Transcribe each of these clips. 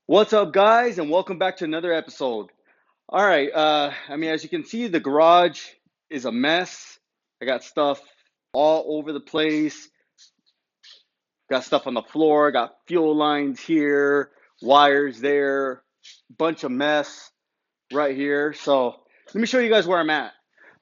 What's up, guys, and welcome back to another episode. All right, as you can see, the garage is a mess. I got stuff all over the place. Got stuff on the floor. Got fuel lines here, wires there, bunch of mess right here. So let me show you guys where I'm at.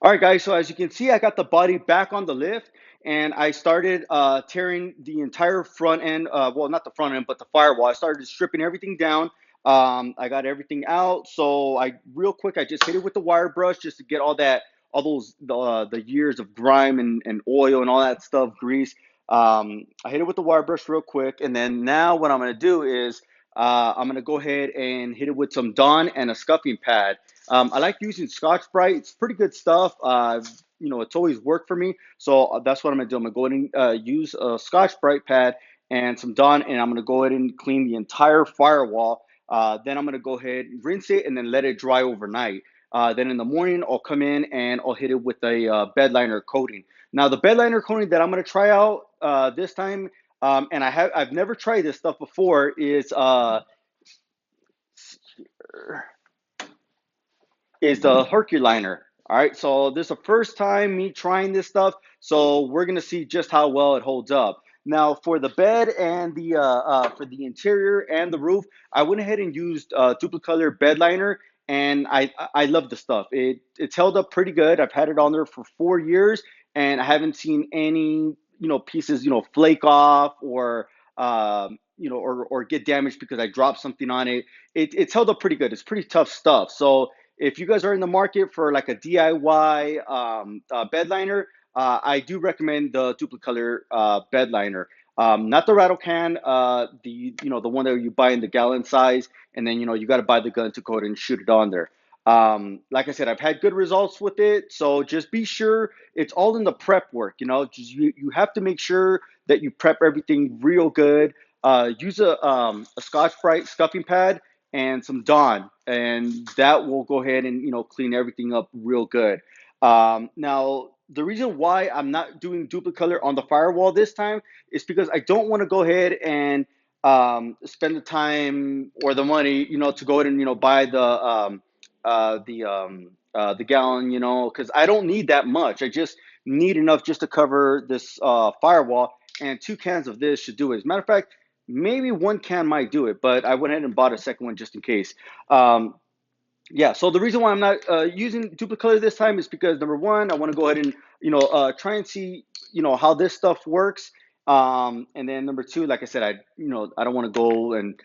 All right, guys. So as you can see, I got the body back on the lift, and I started tearing the entire front end. Well, not the front end, but the firewall. I started stripping everything down. I got everything out. So real quick, I just hit it with the wire brush just to get all those the years of grime and oil and all that stuff, grease. I hit it with the wire brush real quick, and then now what I'm gonna do is I'm gonna go ahead and hit it with some Dawn and a scuffing pad. I like using Scotch Brite. It's pretty good stuff. It's always worked for me. So that's what I'm gonna do. I'm gonna go ahead and use a Scotch Brite pad and some Dawn, and I'm gonna go ahead and clean the entire firewall. Then I'm gonna go ahead, rinse it, and then let it dry overnight. Then in the morning, I'll come in and I'll hit it with a bedliner coating. Now the bedliner coating that I'm gonna try out this time, and I've never tried this stuff before, is the Herculiner. All right, so this is the first time me trying this stuff, so we're gonna see just how well it holds up. Now for the bed and the for the interior and the roof, I went ahead and used duplicolor bed liner, and I love the stuff. It's held up pretty good. I've had it on there for 4 years, and I haven't seen any pieces flake off or get damaged because I dropped something on it. It's held up pretty good. It's pretty tough stuff. So if you guys are in the market for like a DIY bed liner, I do recommend the duplicolor bed liner. Not the rattle can, the one that you buy in the gallon size, and then you got to buy the gun to go ahead and shoot it on there. Like I said, I've had good results with it, so just be sure it's all in the prep work. Just you have to make sure that you prep everything real good. Use a Scotch Brite scuffing pad and some Dawn, and that will go ahead and clean everything up real good. Now, the reason why I'm not doing duplicolor on the firewall this time is because I don't want to go ahead and spend the time or the money, to go ahead and buy the gallon, because I don't need that much. I just need enough just to cover this firewall, and 2 cans of this should do it. As a matter of fact, maybe 1 can might do it, but I went ahead and bought a second one just in case. Yeah, so the reason why I'm not using duplicolor this time is because number one, I want to go ahead and try and see how this stuff works. And then number two, like I said, I don't want to go and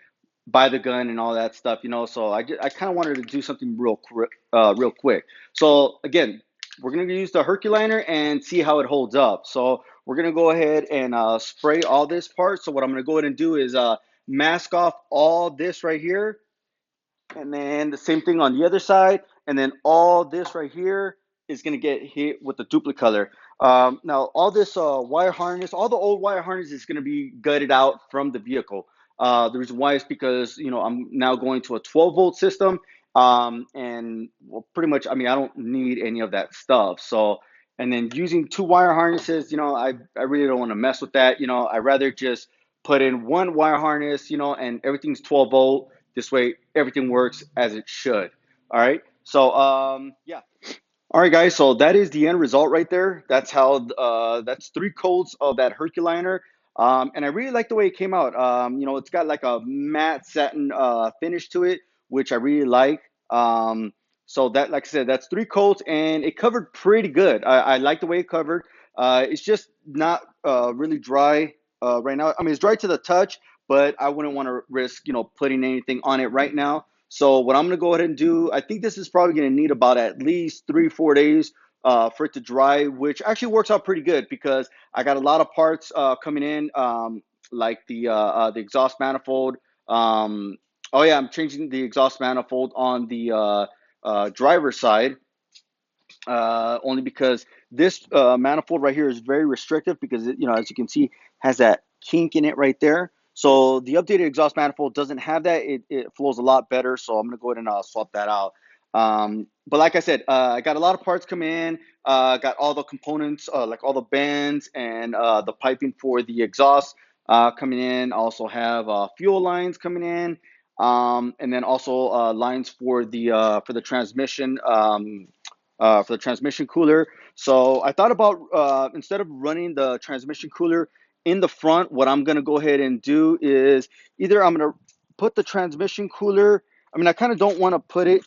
buy the gun and all that stuff. So I kind of wanted to do something real quick. So again, we're gonna use the Herculiner and see how it holds up. So we're gonna go ahead and spray all this part. So what I'm gonna go ahead and do is mask off all this right here, and then the same thing on the other side, and then all this right here is going to get hit with the duplicolor. Now all this wire harness, all the old wire harness is going to be gutted out from the vehicle. The reason why is because I'm now going to a 12-volt system, and well, pretty much, I don't need any of that stuff. So, and then using 2 wire harnesses, I really don't want to mess with that. I rather just put in 1 wire harness, and everything's 12-volt. This way, everything works as it should. All right. So, yeah. All right, guys. So that is the end result right there. That's 3 coats of that Herculiner. And I really like the way it came out. It's got like a matte satin finish to it, which I really like. So that, like I said, that's 3 coats, and it covered pretty good. I like the way it covered. It's just not really dry right now. It's dry to the touch, but I wouldn't want to risk, putting anything on it right now. So what I'm gonna go ahead and do, I think this is probably gonna need about at least 3, 4 days for it to dry, which actually works out pretty good because I got a lot of parts coming in, like the exhaust manifold. Oh yeah, I'm changing the exhaust manifold on the driver's side, only because this manifold right here is very restrictive because as you can see, has that kink in it right there. So the updated exhaust manifold doesn't have that. It flows a lot better. So I'm gonna go ahead and swap that out. But like I said, I got a lot of parts coming in. Got all the components, like all the bands and the piping for the exhaust coming in. I also have fuel lines coming in. and then also lines for the transmission for the transmission cooler. So I thought about instead of running the transmission cooler in the front, what I'm gonna go ahead and do is either I'm gonna put the transmission cooler. I mean, I kind of don't want to put it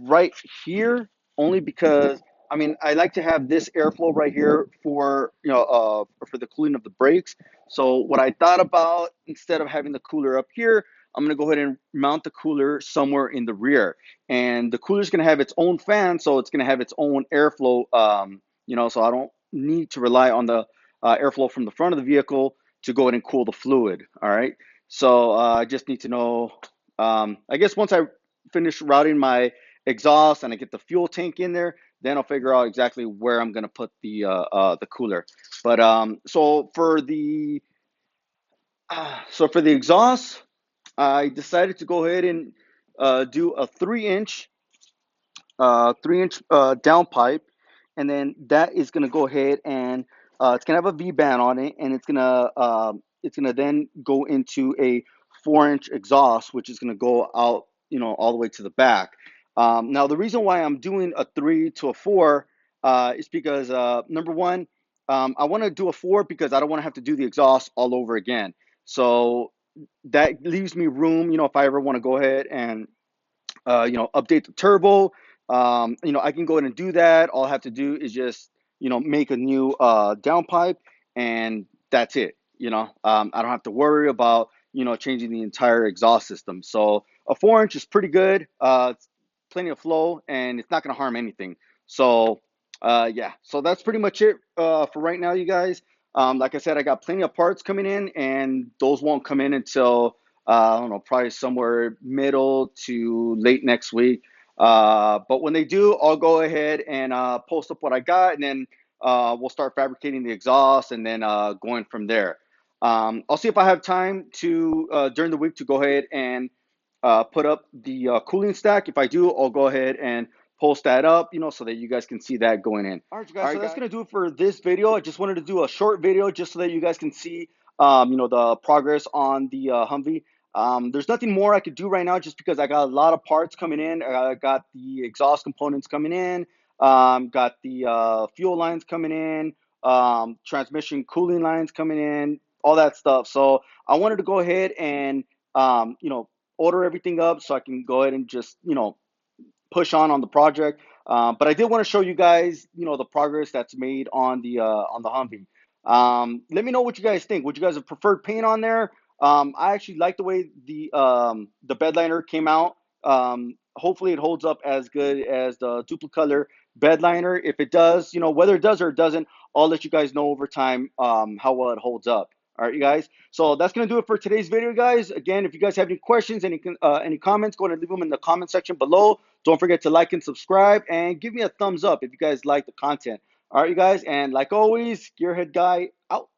right here, only because I mean I like to have this airflow right here for for the cooling of the brakes. So what I thought about, instead of having the cooler up here, I'm gonna go ahead and mount the cooler somewhere in the rear, and the cooler is gonna have its own fan, so it's gonna have its own airflow. So I don't need to rely on the airflow from the front of the vehicle to go ahead and cool the fluid. All right. So I just need to know. I guess once I finish routing my exhaust and I get the fuel tank in there, then I'll figure out exactly where I'm gonna put the cooler. But so for the exhaust, I decided to go ahead and do a 3-inch downpipe, and then that is gonna go ahead and it's gonna have a V band on it, and it's gonna then go into a 4-inch exhaust, which is gonna go out, all the way to the back. Now the reason why I'm doing a 3 to a 4 is because number one, I want to do a 4 because I don't want to have to do the exhaust all over again. So that leaves me room, if I ever want to go ahead and update the turbo. I can go ahead and do that. All I have to do is just, make a new downpipe, and that's it. I don't have to worry about, changing the entire exhaust system. So a 4-inch is pretty good. It's plenty of flow, and it's not going to harm anything. So, yeah, so that's pretty much it for right now, you guys. Like I said, I got plenty of parts coming in, and those won't come in until I don't know, probably somewhere middle to late next week. But when they do, I'll go ahead and post up what I got, and then we'll start fabricating the exhaust, and then going from there. I'll see if I have time to during the week to go ahead and put up the cooling stack. If I do, I'll go ahead and post that up, so that you guys can see that going in. All right, you guys. So that's gonna do it for this video. I just wanted to do a short video just so that you guys can see, the progress on the Humvee. There's nothing more I could do right now, just because I got a lot of parts coming in. I got the exhaust components coming in, got the fuel lines coming in, transmission cooling lines coming in, all that stuff. So I wanted to go ahead and order everything up so I can go ahead and just push on the project. But I did want to show you guys, the progress that's made on the Humvee. Let me know what you guys think. Would you guys have preferred paint on there? I actually like the way the bedliner came out. Hopefully it holds up as good as the duplicolor bedliner. If it does, whether it does or it doesn't, I'll let you guys know over time how well it holds up. All right, you guys. So that's gonna do it for today's video, guys. Again, if you guys have any questions, any comments, go ahead and leave them in the comment section below. Don't forget to like and subscribe, and give me a thumbs up if you guys like the content. All right, you guys. And like always, Gearhead Guy out.